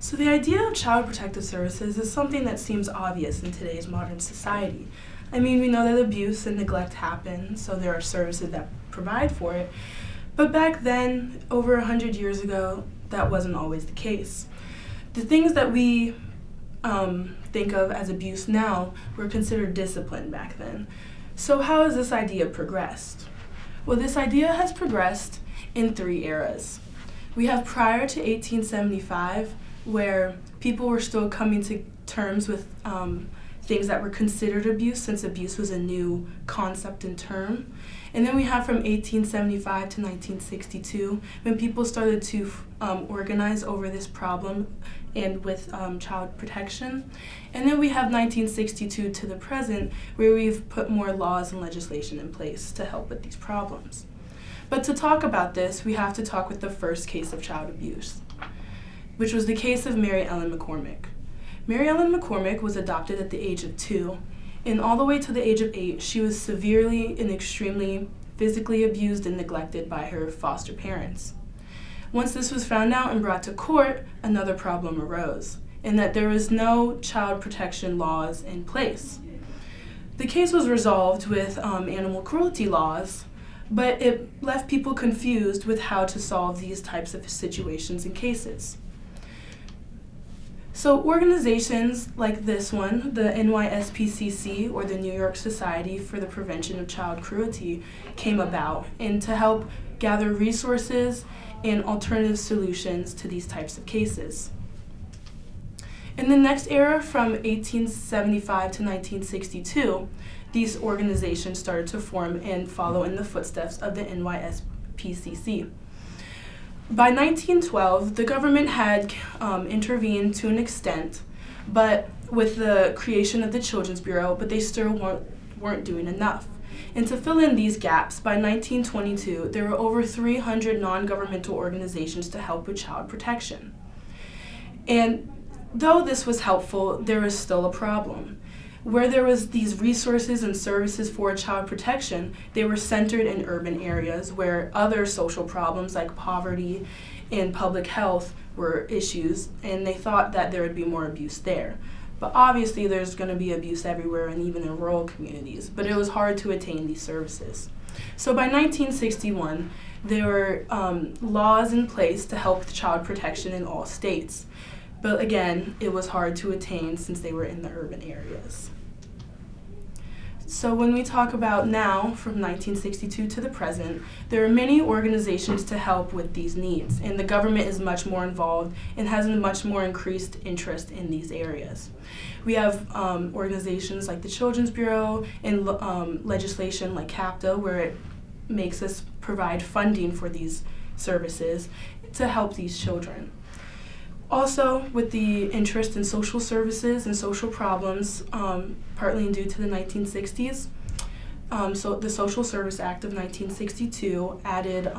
So the idea of child protective services is something that seems obvious in today's modern society. I mean, we know that abuse and neglect happen, so there are services that provide for it. But back then, over 100 years ago, that wasn't always the case. The things that we think of as abuse now were considered discipline back then. So how has this idea progressed? Well, this idea has progressed in 3 eras. We have prior to 1875, where people were still coming to terms with things that were considered abuse, since abuse was a new concept and term. And then we have from 1875 to 1962, when people started to organize over this problem and with child protection. And then we have 1962 to the present, where we've put more laws and legislation in place to help with these problems. But to talk about this, we have to talk with the first case of child abuse, which was the case of Mary Ellen McCormick. Mary Ellen McCormick was adopted at the age of 2, and all the way to the age of 8, she was severely and extremely physically abused and neglected by her foster parents. Once this was found out and brought to court, another problem arose, in that there was no child protection laws in place. The case was resolved with animal cruelty laws, but it left people confused with how to solve these types of situations and cases. So organizations like this one, the NYSPCC, or the New York Society for the Prevention of Child Cruelty, came about and to help gather resources and alternative solutions to these types of cases. In the next era, from 1875 to 1962, these organizations started to form and follow in the footsteps of the NYSPCC. By 1912, the government had intervened to an extent, but with the creation of the Children's Bureau, but they still weren't doing enough. And to fill in these gaps, by 1922, there were over 300 non-governmental organizations to help with child protection. And though this was helpful, there was still a problem. Where there was these resources and services for child protection, they were centered in urban areas where other social problems like poverty and public health were issues, and they thought that there would be more abuse there. But obviously there's going to be abuse everywhere, and even in rural communities, but it was hard to attain these services. So by 1961, there were laws in place to help with child protection in all states. But again, it was hard to attain since they were in the urban areas. So when we talk about now, from 1962 to the present, there are many organizations to help with these needs, and the government is much more involved and has a much more increased interest in these areas. We have organizations like the Children's Bureau and legislation like CAPTA, where it makes us provide funding for these services to help these children. Also, with the interest in social services and social problems, partly due to the 1960s, so the Social Service Act of 1962 added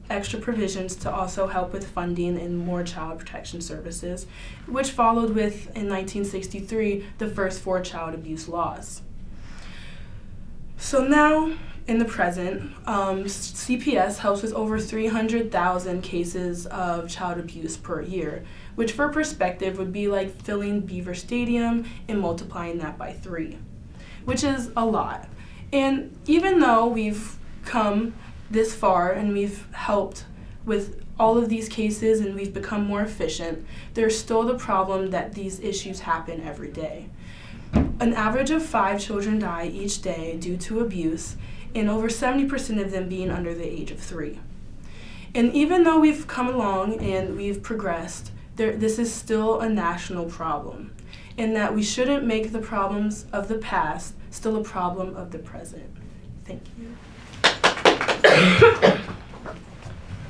extra provisions to also help with funding and more child protection services, which followed with, in 1963, the first 4 child abuse laws. So now, in the present, CPS helps with over 300,000 cases of child abuse per year, which for perspective would be like filling Beaver Stadium and multiplying that by 3, which is a lot. And even though we've come this far and we've helped with all of these cases and we've become more efficient, there's still the problem that these issues happen every day. An average of 5 children die each day due to abuse, and over 70% of them being under the age of 3. And even though we've come along and we've progressed, this is still a national problem, in that we shouldn't make the problems of the past still a problem of the present. Thank you.